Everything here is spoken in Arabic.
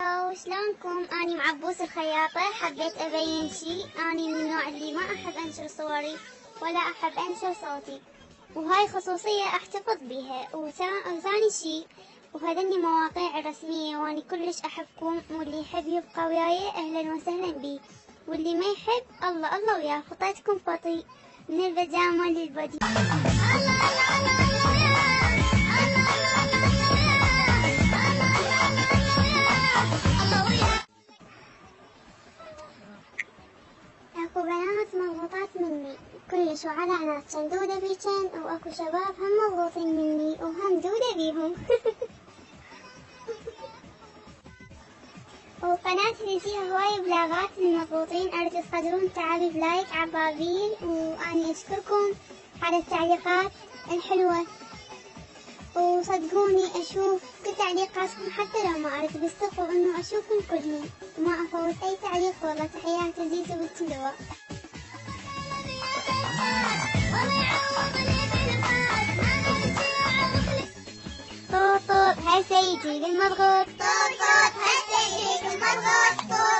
وشلونكم؟ أني معبوس الخياطة. حبيت أبين شي، أني من النوع اللي ما أحب أنشر صوري ولا أحب أنشر صوتي، وهاي خصوصية أحتفظ بيها. وثاني شي، وهذني مواقع رسمية، وأني كلش أحبكم، واللي يحب يبقى وياي أهلا وسهلا بيه، واللي ما يحب الله الله وياه. خطيتكم فطي من البجامة للبدي. اكو بنات مضغوطات مني كلش، وعلى ناس شندودة بيجن، واكو شباب هم مضغوطين مني وهم دودة بيهم. وقناتي اللي فيها هواي بلاغات للمضغوطين، ارجو تصدرون تعبي بلايك عبابين، واني اشكركم على التعليقات الحلوة. وصدقوني اشوف كل تعليقاتكم حتى لو ما ارد، بس تقوا انه اشوفهم كلهم وما افوت اي تعليق. والله تحيات زيزو بالتلوى. طوط طوط هالسيدي للمضغوط، طوط طوط هالسيدي للمضغوط.